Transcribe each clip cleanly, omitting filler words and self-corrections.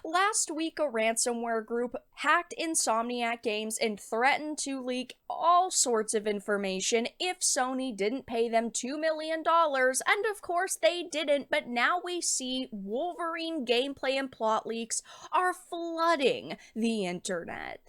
Last week, a ransomware group hacked Insomniac games and threatened to leak all sorts of information if Sony didn't pay them $2 million. And of course, they didn't, but now we see Wolverine gameplay and plot leaks are flooding the internet.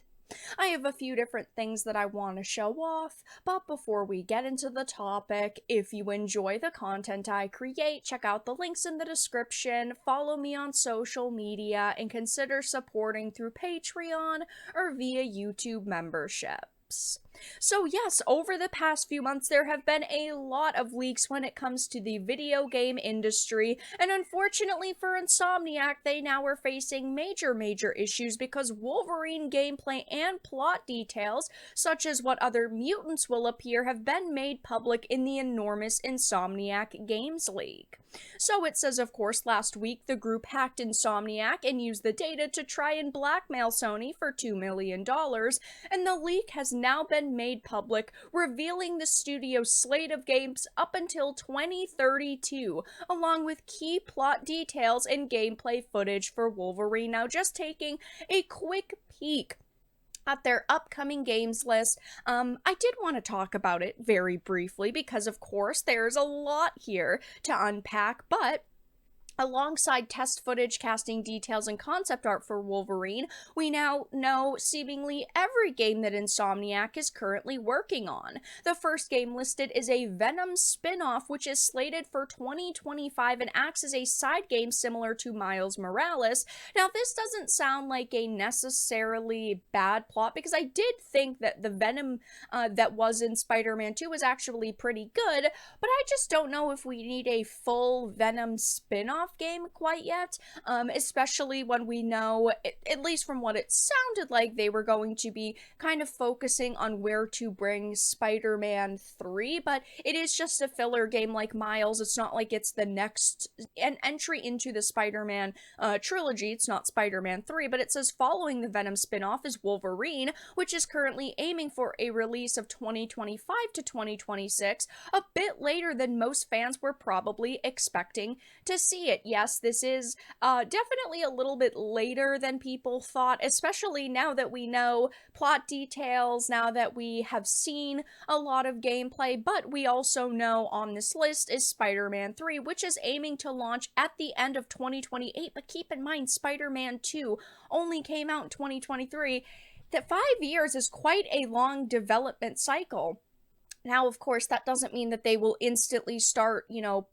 I have a few different things that I want to show off, but before we get into the topic, if you enjoy the content I create, check out the links in the description, follow me on social media, and consider supporting through Patreon or via YouTube memberships. So yes, over the past few months there have been a lot of leaks when it comes to the video game industry, and unfortunately for Insomniac, they now are facing major issues because Wolverine gameplay and plot details, such as what other mutants will appear, have been made public in the enormous Insomniac Games leak. So it says, of course, last week the group hacked Insomniac and used the data to try and blackmail Sony for $2 million, and the leak has now been made public, revealing the studio's slate of games up until 2032, along with key plot details and gameplay footage for Wolverine. Now, just taking a quick peek at their upcoming games list. I did want to talk about it very briefly because, of course, there's a lot here to unpack, but alongside test footage, casting details, and concept art for Wolverine, we now know seemingly every game that Insomniac is currently working on. The first game listed is a Venom spin-off, which is slated for 2025 and acts as a side game similar to Miles Morales. Now, this doesn't sound like a necessarily bad plot, because I did think that the Venom that was in Spider-Man 2 was actually pretty good, but I just don't know if we need a full Venom spin-off game quite yet, especially when we know, at least from what it sounded like, they were going to be kind of focusing on where to bring Spider-Man 3, but it is just a filler game like Miles. It's not like it's the next entry into the Spider-Man trilogy. It's not Spider-Man 3, but it says following the Venom spin-off is Wolverine, which is currently aiming for a release of 2025 to 2026, a bit later than most fans were probably expecting to see it. Yes, this is definitely a little bit later than people thought, especially now that we know plot details, now that we have seen a lot of gameplay, but we also know on this list is Spider-Man 3, which is aiming to launch at the end of 2028, but keep in mind Spider-Man 2 only came out in 2023, that 5 years is quite a long development cycle. Now, of course, that doesn't mean that they will instantly start,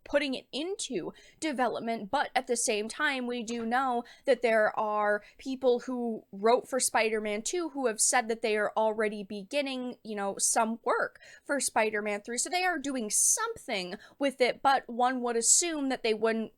putting it into development, but at the same time, we do know that there are people who wrote for Spider-Man 2 who have said that they are already beginning, some work for Spider-Man 3, so they are doing something with it, but one would assume that they wouldn't,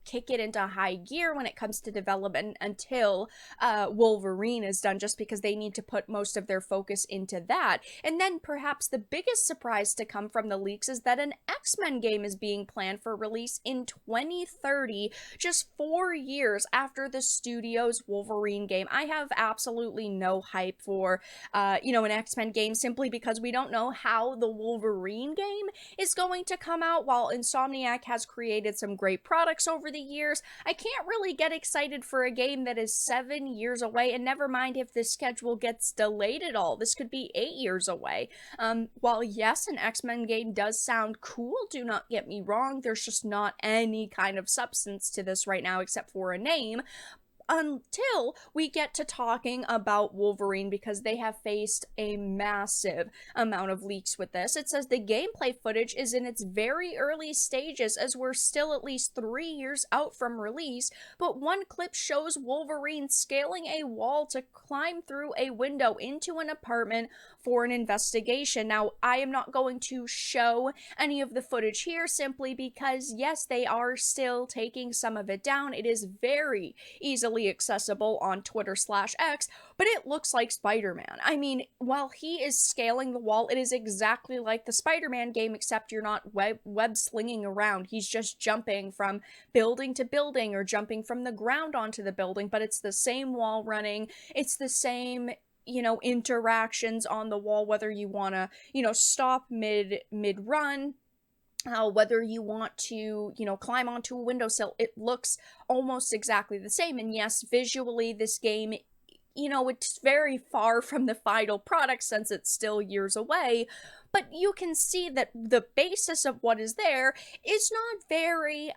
kick it into high gear when it comes to development until Wolverine is done, just because they need to put most of their focus into that. And then perhaps the biggest surprise to come from the leaks is that an X-Men game is being planned for release in 2030, just 4 years after the studio's Wolverine game. I have absolutely no hype for, an X-Men game, simply because we don't know how the Wolverine game is going to come out. While Insomniac has created some great products over the years, I can't really get excited for a game that is 7 years away, and never mind if the schedule gets delayed at all. This could be 8 years away. While yes, an X-Men game does sound cool, do not get me wrong, there's just not any kind of substance to this right now except for a name, until we get to talking about Wolverine, because they have faced a massive amount of leaks with this. It says the gameplay footage is in its very early stages, as we're still at least 3 years out from release, but one clip shows Wolverine scaling a wall to climb through a window into an apartment for an investigation. Now, I am not going to show any of the footage here, simply because, yes, they are still taking some of it down. It is very easily accessible on Twitter/X, but it looks like Spider-Man. I mean, while he is scaling the wall, it is exactly like the Spider-Man game, except you're not web slinging around. He's just jumping from building to building, or jumping from the ground onto the building, but it's the same wall running. It's the same interactions on the wall, whether you want to, stop mid run, Whether you want to, climb onto a windowsill, it looks almost exactly the same. And yes, visually, this game, it's very far from the final product since it's still years away, but you can see that the basis of what is there is not very,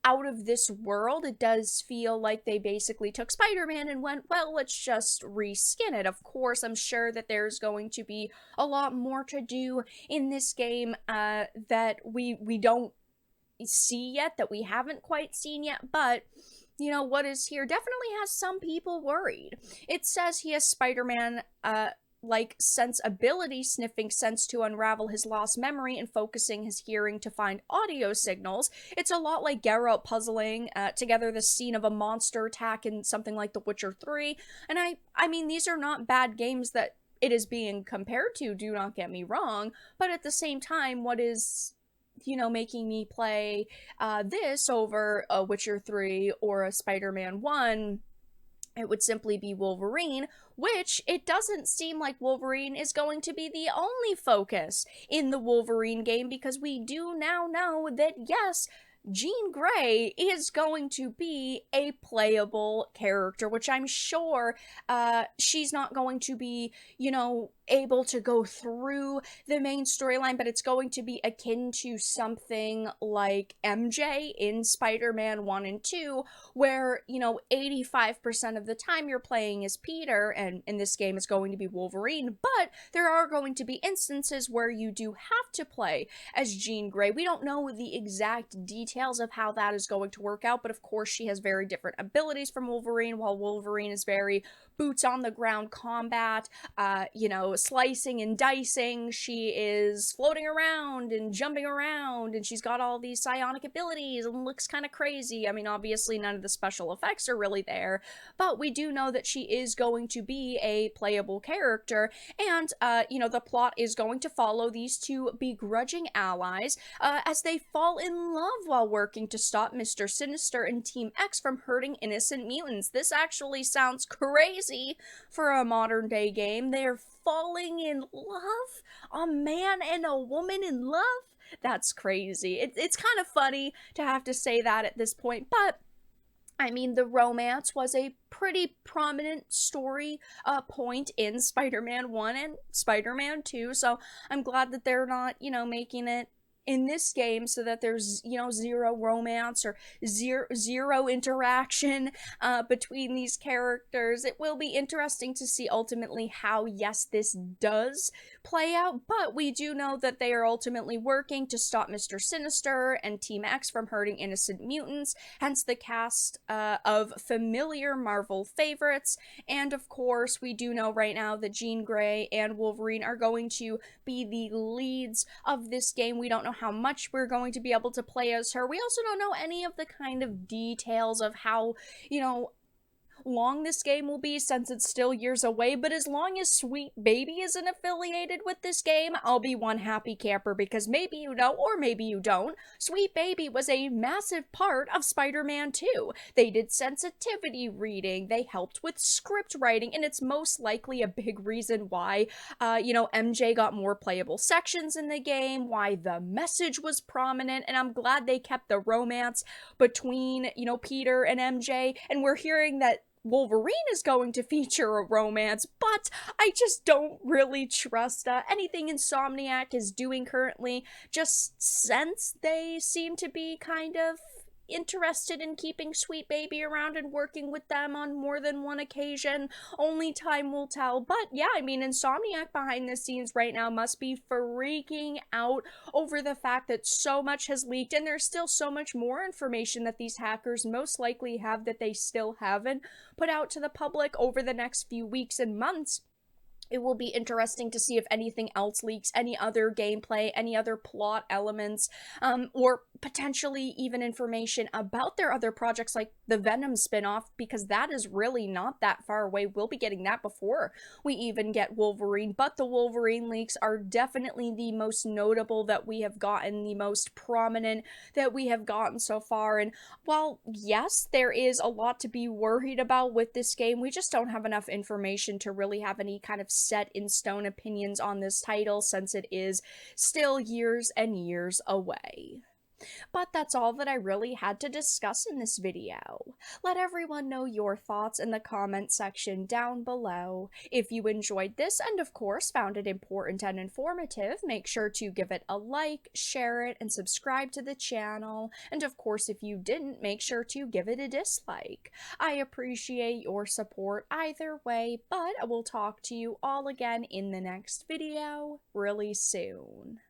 out of this world. It does feel like they basically took Spider-Man and went, well, let's just reskin it. Of course, I'm sure that there's going to be a lot more to do in this game, that we don't see yet, that we haven't quite seen yet, but what is here definitely has some people worried. It says he has Spider-Man like sense ability, sniffing sense to unravel his lost memory and focusing his hearing to find audio signals. It's a lot like Geralt puzzling together the scene of a monster attack in something like The Witcher 3. And I mean, these are not bad games that it is being compared to, do not get me wrong, but at the same time, what is making me play this over a Witcher 3 or a Spider-Man 1, it would simply be Wolverine, which it doesn't seem like Wolverine is going to be the only focus in the Wolverine game, because we do now know that, yes, Jean Grey is going to be a playable character, which I'm sure she's not going to be, able to go through the main storyline, but it's going to be akin to something like MJ in Spider-Man 1 and 2, where, 85% of the time you're playing as Peter, and in this game it's going to be Wolverine, but there are going to be instances where you do have to play as Jean Grey. We don't know the exact details of how that is going to work out, but of course she has very different abilities from Wolverine, while Wolverine is very boots on the ground combat, slicing and dicing. She is floating around and jumping around, and she's got all these psionic abilities and looks kind of crazy. I mean, obviously none of the special effects are really there, but we do know that she is going to be a playable character, and, the plot is going to follow these two begrudging allies as they fall in love while working to stop Mr. Sinister and Team X from hurting innocent mutants. This actually sounds crazy for a modern day game. They're falling in love? A man and a woman in love? That's crazy. It's kind of funny to have to say that at this point, but I mean, the romance was a pretty prominent story point in Spider-Man 1 and Spider-Man 2, so I'm glad that they're not, making it in this game so that there's, zero romance or zero interaction between these characters. It will be interesting to see ultimately how, yes, this does play out, but we do know that they are ultimately working to stop Mr. Sinister and Team X from hurting innocent mutants, hence the cast of familiar Marvel favorites. And of course, we do know right now that Jean Grey and Wolverine are going to be the leads of this game. We don't know how much we're going to be able to play as her. We also don't know any of the kind of details of how, long this game will be, since it's still years away, but as long as Sweet Baby isn't affiliated with this game, I'll be one happy camper, because maybe you know, or maybe you don't, Sweet Baby was a massive part of Spider-Man 2. They did sensitivity reading, they helped with script writing, and it's most likely a big reason why, MJ got more playable sections in the game, why the message was prominent, and I'm glad they kept the romance between, Peter and MJ, and we're hearing that Wolverine is going to feature a romance, but I just don't really trust anything Insomniac is doing currently, just since they seem to be kind of interested in keeping Sweet Baby around and working with them on more than one occasion. Only time will tell. But yeah, I mean, Insomniac behind the scenes right now must be freaking out over the fact that so much has leaked, and there's still so much more information that these hackers most likely have that they still haven't put out to the public over the next few weeks and months. It will be interesting to see if anything else leaks, any other gameplay, any other plot elements, or potentially even information about their other projects like the Venom spin-off, because that is really not that far away. We'll be getting that before we even get Wolverine, but the Wolverine leaks are definitely the most notable that we have gotten, the most prominent that we have gotten so far. And while yes, there is a lot to be worried about with this game, we just don't have enough information to really have any kind of set in stone opinions on this title, since it is still years and years away. But that's all that I really had to discuss in this video. Let everyone know your thoughts in the comment section down below. If you enjoyed this and of course found it important and informative, make sure to give it a like, share it, and subscribe to the channel. And of course, if you didn't, make sure to give it a dislike. I appreciate your support either way, but I will talk to you all again in the next video really soon.